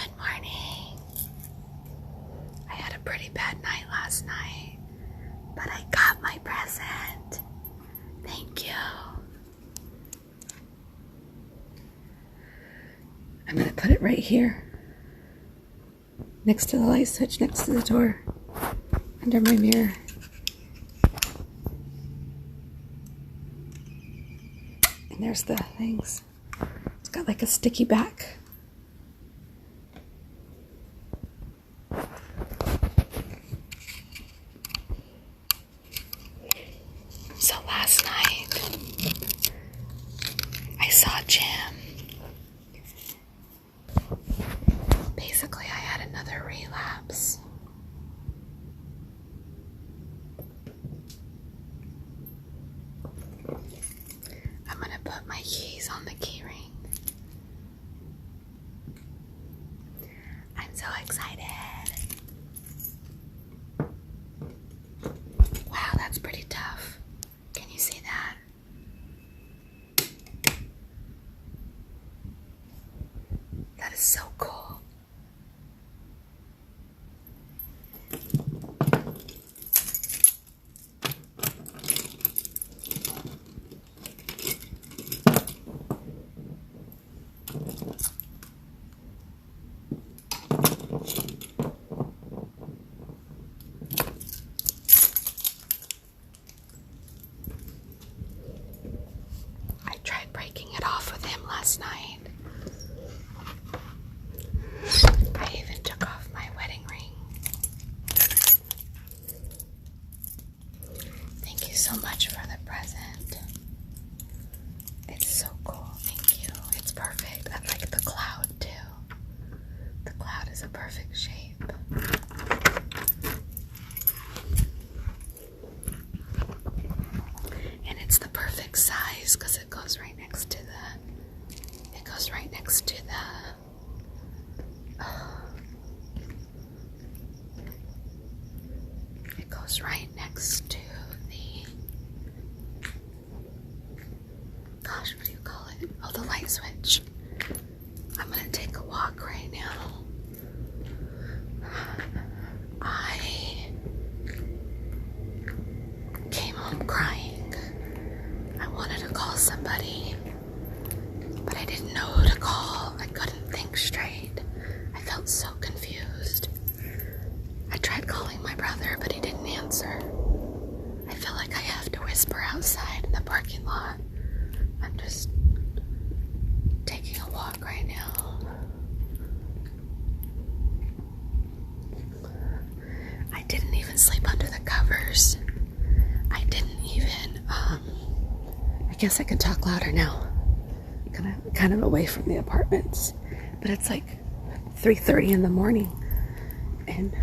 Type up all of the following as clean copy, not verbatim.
Good morning. I had a pretty bad night last night, but I got my present. Thank you. I'm going to put it right here, next to the light switch, next to the door, under my mirror. And there's the things. It's got like a sticky back. So last night, I saw Jim. Basically, I had another relapse. I'm going to put my keys on the key ring. I'm so excited. Wow, that's pretty tough. Can you see that? That is so cool. I tried breaking it off with him last night. I even took off my wedding ring. Thank you so much for the present. It's so cool. Thank you. It's perfect. I like the cloud too. The cloud is a perfect shape. And it's the perfect size because it goes right next to the it goes right next to the, gosh, what do you call it? Oh, the light switch. I'm gonna take a walk right now. I came home crying. I wanted to call somebody, but I didn't know who to call. I couldn't think straight. I felt so confused. I tried calling my brother, but he didn't answer. I feel like I have to whisper outside in the parking lot. I'm just taking a walk right now. I didn't even sleep under the covers. I didn't even, I guess I can talk louder now. Kind of away from the apartments. But it's like 3:30 in the morning. And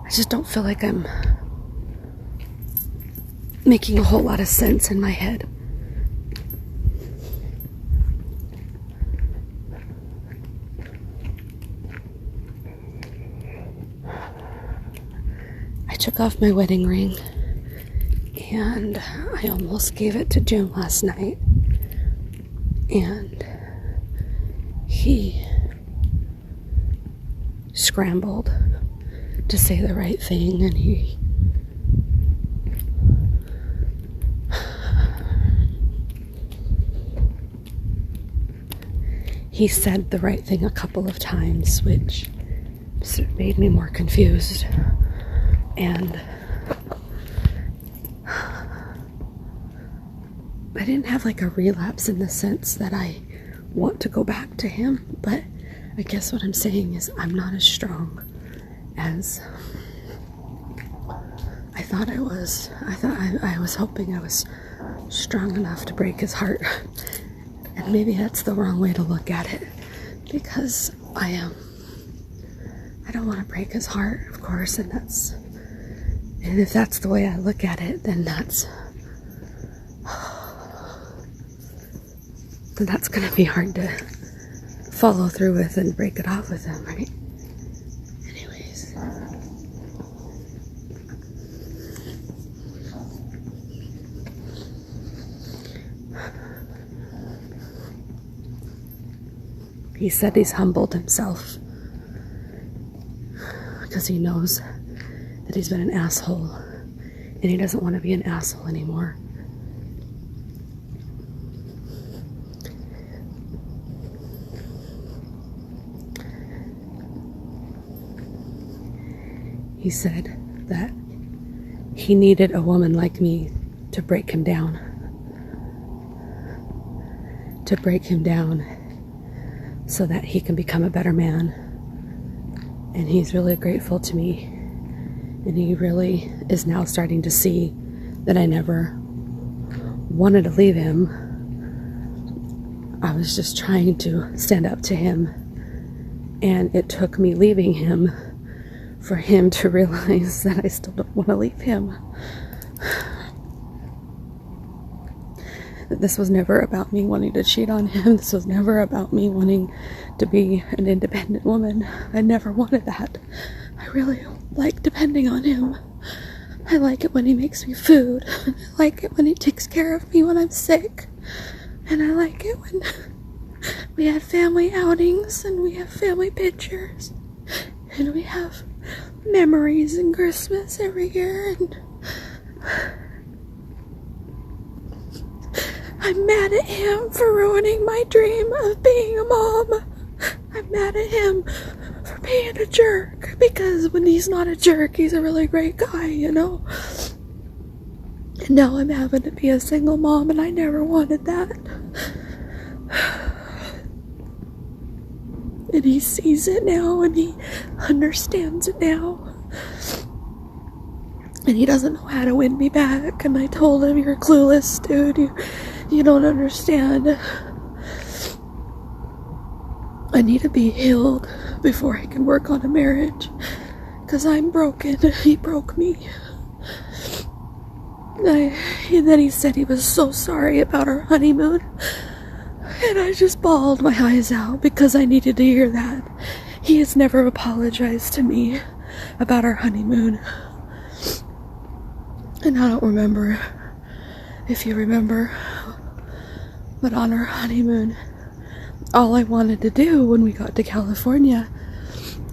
I just don't feel like I'm making a whole lot of sense in my head. I took off my wedding ring and I almost gave it to Jim last night. And he scrambled to say the right thing, and he said the right thing a couple of times, which made me more confused. And I didn't have like a relapse in the sense that I want to go back to him, but I guess what I'm saying is I'm not as strong as I thought I was. I was hoping I was strong enough to break his heart. And maybe that's the wrong way to look at it, because I don't want to break his heart, of course, and if that's the way I look at it, then that's going to be hard to follow through with and break it off with him, right? Anyways. He said he's humbled himself because he knows that he's been an asshole and he doesn't want to be an asshole anymore. He said that he needed a woman like me to break him down. To break him down so that he can become a better man. And he's really grateful to me. And he really is now starting to see that I never wanted to leave him. I was just trying to stand up to him. And it took me leaving him for him to realize that I still don't want to leave him. That this was never about me wanting to cheat on him. This was never about me wanting to be an independent woman. I never wanted that. I really like depending on him. I like it when he makes me food. I like it when he takes care of me when I'm sick. And I like it when we have family outings and we have family pictures. And we have memories and Christmas every year. And I'm mad at him for ruining my dream of being a mom. I'm mad at him for being a jerk, because when he's not a jerk, he's a really great guy, you know? And now I'm having to be a single mom, and I never wanted that. And he sees it now, and he understands it now. And he doesn't know how to win me back, and I told him, you're clueless, dude. You don't understand. I need to be healed before I can work on a marriage. Because I'm broken. He broke me. And then he said he was so sorry about our honeymoon. And I just bawled my eyes out because I needed to hear that. He has never apologized to me about our honeymoon. And I don't remember if you remember. But on our honeymoon, all I wanted to do when we got to California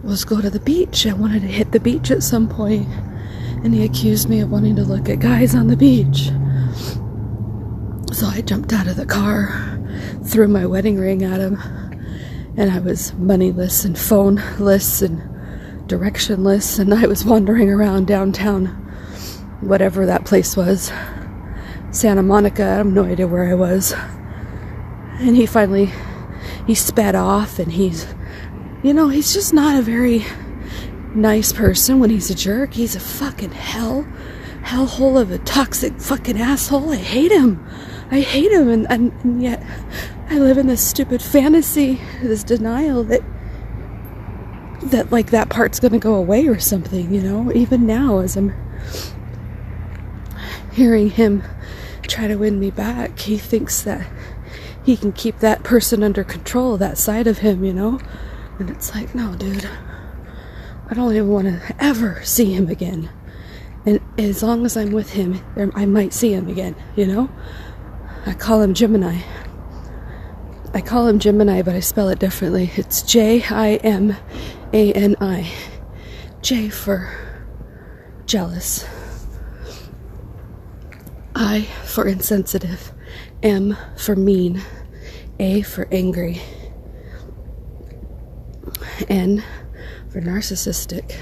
was go to the beach. I wanted to hit the beach at some point. And he accused me of wanting to look at guys on the beach. So I jumped out of the car, threw my wedding ring at him, and I was moneyless and phoneless and directionless, and I was wandering around downtown, whatever that place was, Santa Monica. I have no idea where I was. And he sped off, and he's just not a very nice person when he's a jerk. He's a fucking hellhole of a toxic fucking asshole. I hate him, and yet I live in this stupid fantasy, this denial that like that part's gonna go away or something, you know? Even now, as I'm hearing him try to win me back, he thinks that he can keep that person under control, that side of him, you know? And it's like, no, dude. I don't even want to ever see him again. And as long as I'm with him, I might see him again, you know? I call him Jimani. But I spell it differently. It's Jimani. J for jealous. I for insensitive. M for mean. A for angry. N for narcissistic.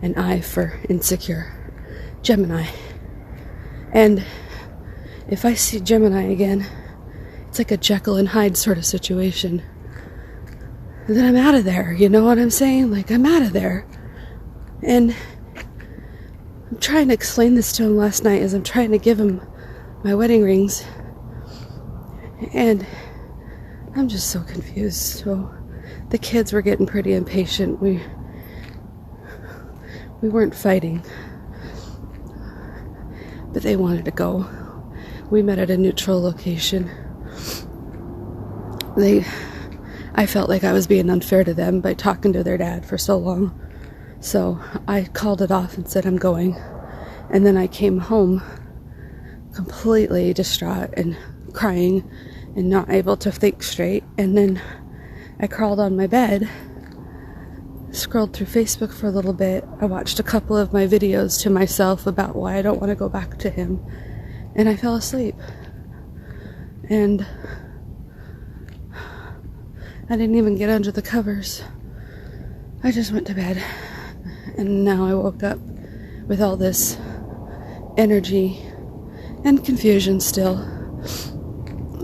And I for insecure. Gemini. And if I see Gemini again, it's like a Jekyll and Hyde sort of situation. And then I'm out of there, you know what I'm saying? Like, I'm out of there. And I'm trying to explain this to him last night as I'm trying to give him my wedding rings. And I'm just so confused. So the kids were getting pretty impatient. We weren't fighting, but they wanted to go. We met at a neutral location. I felt like I was being unfair to them by talking to their dad for so long. So I called it off and said I'm going. And then I came home completely distraught and crying and not able to think straight. And then I crawled on my bed, scrolled through Facebook for a little bit. I watched a couple of my videos to myself about why I don't want to go back to him, and I fell asleep. And I didn't even get under the covers. I just went to bed, and now I woke up with all this energy and confusion still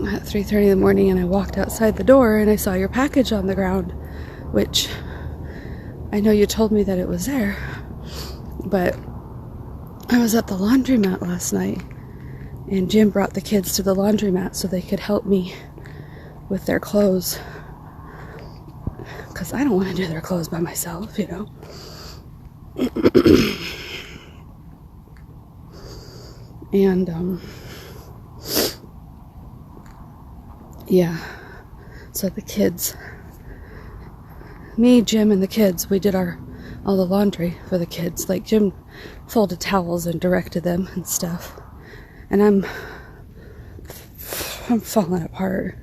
at 3:30 in the morning, and I walked outside the door and I saw your package on the ground, which I know you told me that it was there, but I was at the laundromat last night, and Jim brought the kids to the laundromat so they could help me with their clothes, because I don't want to do their clothes by myself, you know. And yeah, so the kids, me, Jim, and the kids, we did all the laundry for the kids. Like, Jim folded towels and directed them and stuff, and I'm falling apart.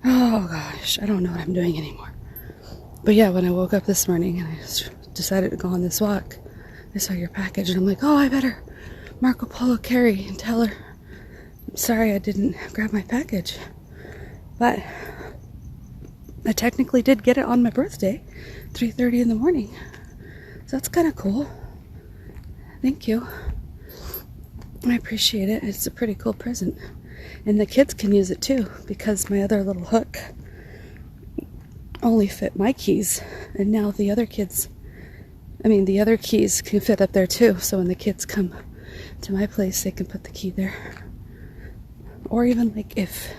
Oh gosh, I don't know what I'm doing anymore. But yeah, when I woke up this morning and I just decided to go on this walk, I saw your package and I'm like, oh, I better Marco Polo Carrie and tell her I'm sorry I didn't grab my package. But I technically did get it on my birthday, 3:30 in the morning. So that's kind of cool. Thank you. I appreciate it. It's a pretty cool present. And the kids can use it too, because my other little hook only fit my keys. And now the other keys can fit up there too. So when the kids come to my place, they can put the key there. Or even like if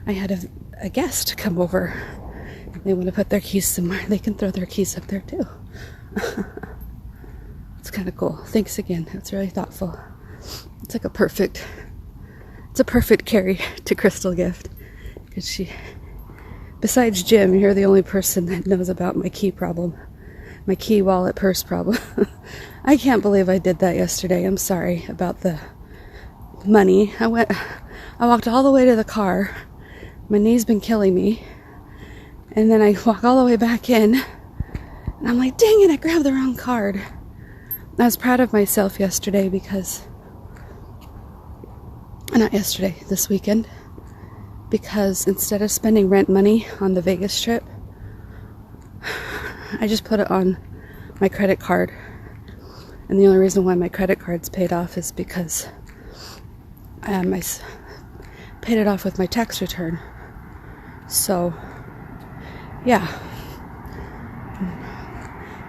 I had a guest come over and they want to put their keys somewhere, they can throw their keys up there too. It's kind of cool. Thanks again. That's really thoughtful. It's like a perfect Carrie to Crystal gift. Because she, besides Jim, you're the only person that knows about my key problem. My key, wallet, purse problem. I can't believe I did that yesterday. I'm sorry about the money. I walked all the way to the car. My knee's been killing me. And then I walk all the way back in. And I'm like, dang it, I grabbed the wrong card. I was proud of myself yesterday because... Not yesterday, this weekend. Because instead of spending rent money on the Vegas trip, I just put it on my credit card. And the only reason why my credit card's paid off is because I paid it off with my tax return. So, yeah.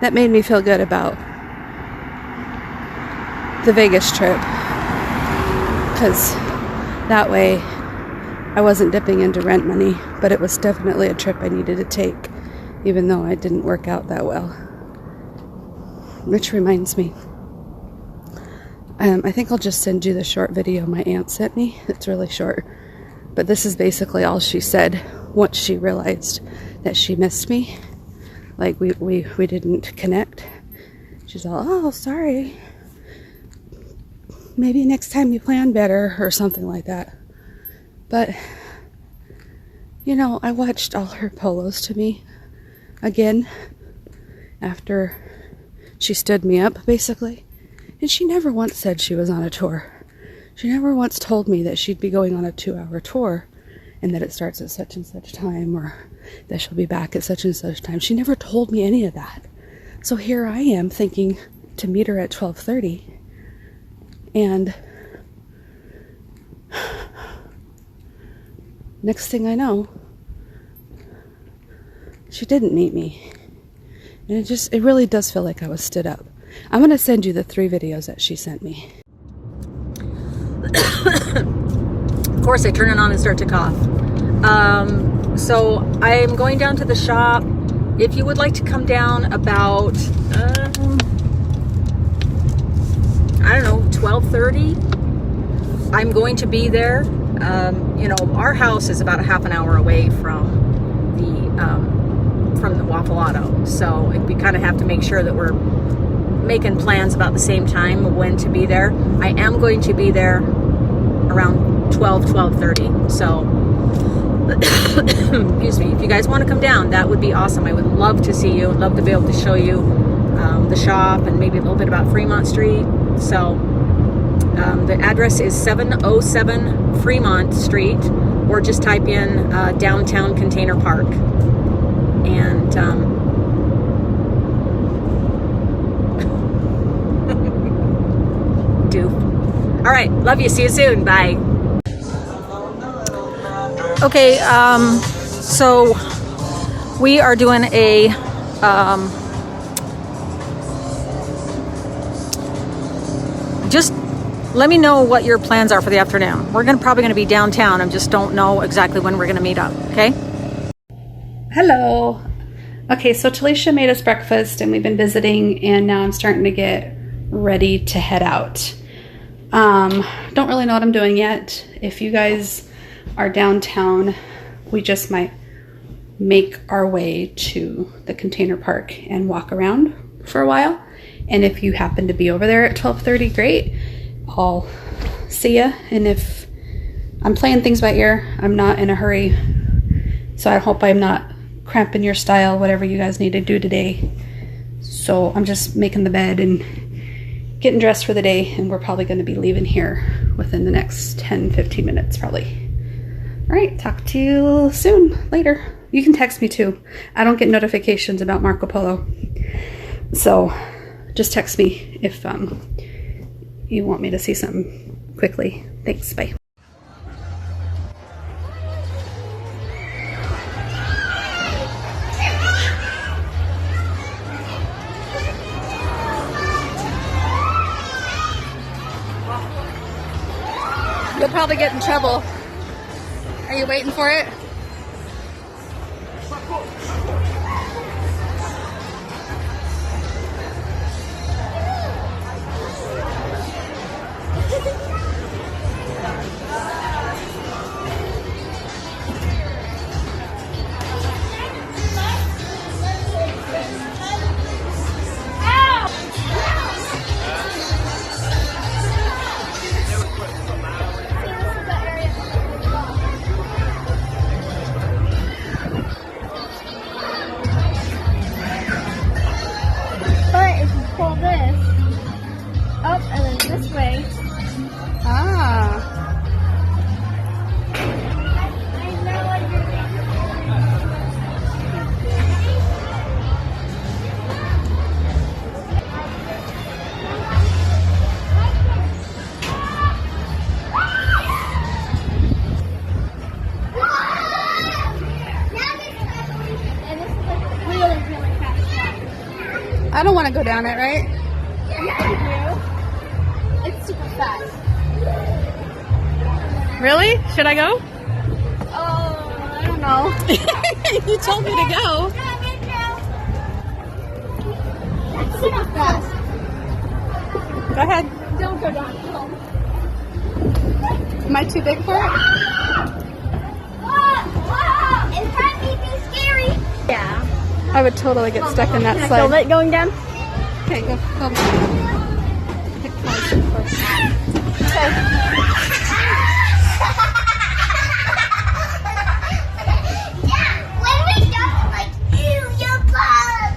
That made me feel good about the Vegas trip. Because that way I wasn't dipping into rent money, but it was definitely a trip I needed to take, even though it didn't work out that well. Which reminds me, I think I'll just send you the short video my aunt sent me. It's really short, but this is basically all she said once she realized that she missed me. Like, we didn't connect. She's all, oh, sorry. Maybe next time you plan better, or something like that. But, you know, I watched all her polos to me again after she stood me up, basically. And she never once said she was on a tour. She never once told me that she'd be going on a 2-hour tour and that it starts at such and such time, or that she'll be back at such and such time. She never told me any of that. So here I am thinking to meet her at 12:30. And next thing I know, she didn't meet me. And it really does feel like I was stood up. I'm going to send you the 3 videos that she sent me. Of course, I turn it on and start to cough. So I'm going down to the shop. If you would like to come down about, I don't know, 12:30, I'm going to be there. You know, our house is about a half an hour away from the Waffle Auto, so we kind of have to make sure that we're making plans about the same time when to be there. I am going to be there around 12:30, so excuse me, if you guys want to come down, that would be awesome. I would love to see you. I'd love to be able to show you the shop and maybe a little bit about Fremont Street. So the address is 707 Fremont Street, or just type in downtown Container Park. And all right, love you. See you soon. Bye. Okay, so we are doing a just let me know what your plans are for the afternoon. We're probably gonna be downtown. I just don't know exactly when we're gonna meet up. Okay. Hello. Okay, so Talisha made us breakfast and we've been visiting, and now I'm starting to get ready to head out. Don't really know what I'm doing yet. If you guys are downtown, we just might make our way to the container park and walk around for a while. And if you happen to be over there at 12:30, great. I'll see ya. And if I'm playing things by ear, I'm not in a hurry. So I hope I'm not cramping your style, whatever you guys need to do today. So I'm just making the bed and getting dressed for the day, and we're probably going to be leaving here within the next 10-15 minutes probably. All right, talk to you soon, later. You can text me too. I don't get notifications about Marco Polo, so just text me if you want me to see something quickly. Thanks, bye. You'll probably get in trouble. Are you waiting for it? I don't want to go down it, right? Yeah, you do. It's super fast. Really? Should I go? Oh, I don't know. You told me to go. It's super fast. Go ahead. Don't go down. Am I too big for it? It's probably too scary. Yeah. I would totally get stuck in that Can I slide. film it going down? Okay, go. Pick first. Okay. When we go, like, ew, your butt.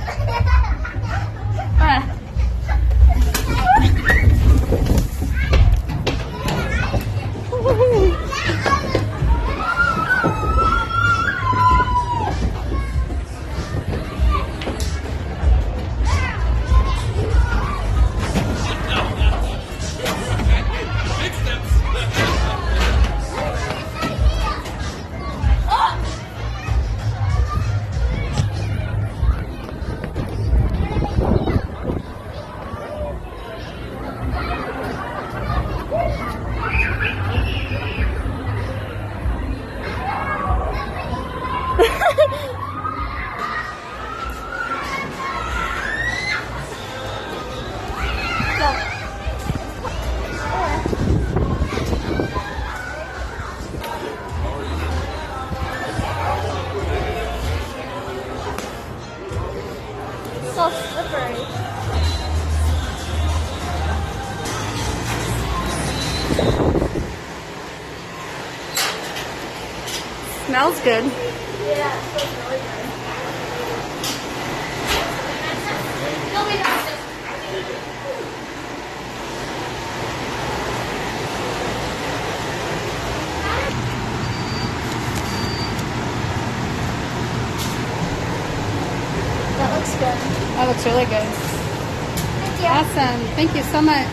smells good. Yeah, it smells really good. It'll be nice. That looks good. That looks really good. Thank you. Awesome. Thank you so much.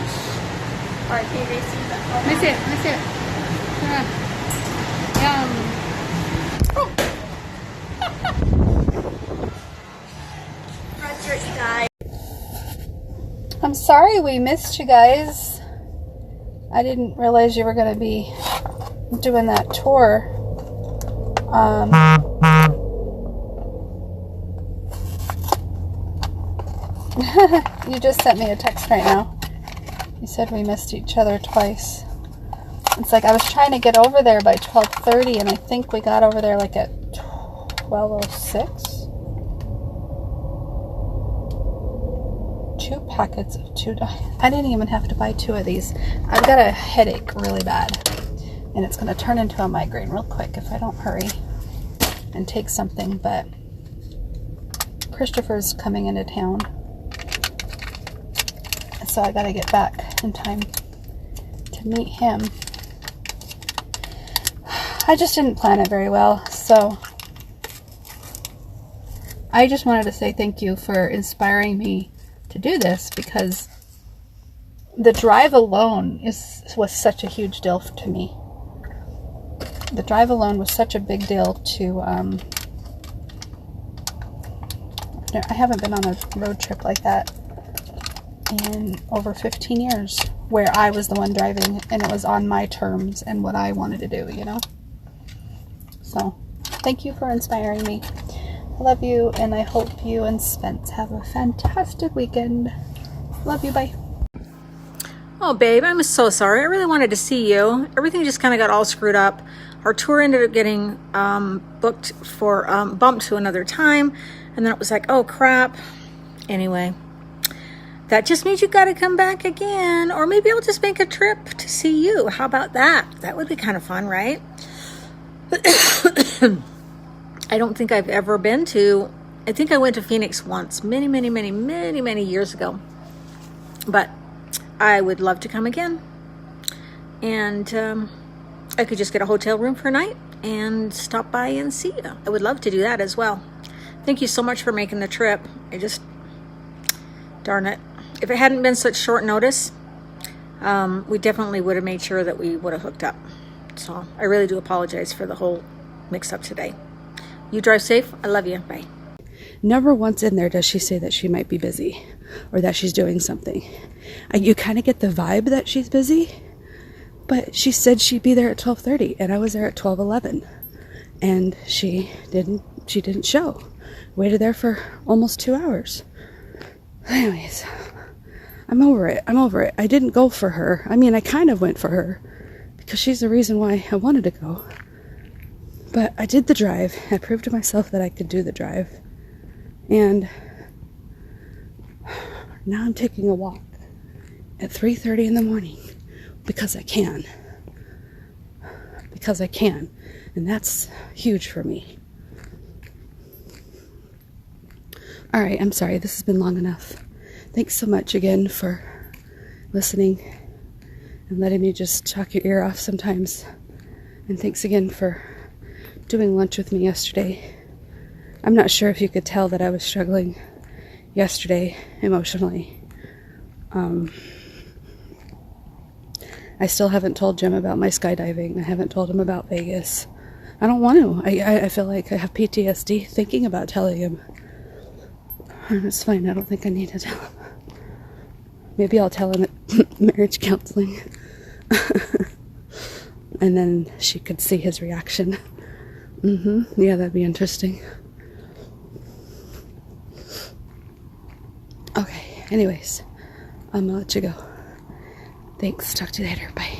Alright, can you receive that? Let me see it. Let me see it. Yum. Frederick died. I'm sorry we missed you guys. I didn't realize you were going to be doing that tour. You just sent me a text right now. You said we missed each other twice. It's like I was trying to get over there by 12:30, and I think we got over there like at 12:06. 2 packets of I didn't even have to buy 2 of these. I've got a headache really bad, and it's going to turn into a migraine real quick if I don't hurry and take something. But Christopher's coming into town, so I got to get back in time to meet him. I just didn't plan it very well, so I just wanted to say thank you for inspiring me to do this, because the drive alone was such a huge deal to me. The drive alone was such a big deal to, I haven't been on a road trip like that in over 15 years, where I was the one driving and it was on my terms and what I wanted to do, you know? So, thank you for inspiring me. I love you, and I hope you and Spence have a fantastic weekend. Love you, bye. Oh, babe, I'm so sorry. I really wanted to see you. Everything just kind of got all screwed up. Our tour ended up getting booked for, bumped to another time, and then it was like, oh, crap. Anyway, that just means you got to come back again, or maybe I'll just make a trip to see you. How about that? That would be kind of fun, right? I don't think I've ever been to, I think I went to Phoenix once, many years ago. But I would love to come again. And I could just get a hotel room for a night and stop by and see you. I would love to do that as well. Thank you so much for making the trip. Darn it. If it hadn't been such short notice, we definitely would have made sure that we would have hooked up. So I really do apologize for the whole mix-up today. You drive safe. I love you. Bye. Never once in there does she say that she might be busy or that she's doing something. You kind of get the vibe that she's busy, but she said she'd be there at 12:30, and I was there at 12:11, and she didn't show. Waited there for almost 2 hours. Anyways, I'm over it. I didn't go for her. I mean, I kind of went for her because she's the reason why I wanted to go. But I did the drive. I proved to myself that I could do the drive. And now I'm taking a walk at 3:30 in the morning because I can. Because I can. And that's huge for me. Alright, I'm sorry. This has been long enough. Thanks so much again for listening and letting me just talk your ear off sometimes. And thanks again for doing lunch with me yesterday. I'm not sure if you could tell that I was struggling yesterday emotionally. I still haven't told Jim about my skydiving. I haven't told him about Vegas. I don't want to. I feel like I have PTSD thinking about telling him. It's fine. I don't think I need to tell him. Maybe I'll tell him at marriage counseling. And then she could see his reaction. Yeah, that'd be interesting. Okay, anyways, I'm gonna let you go. Thanks, talk to you later, bye.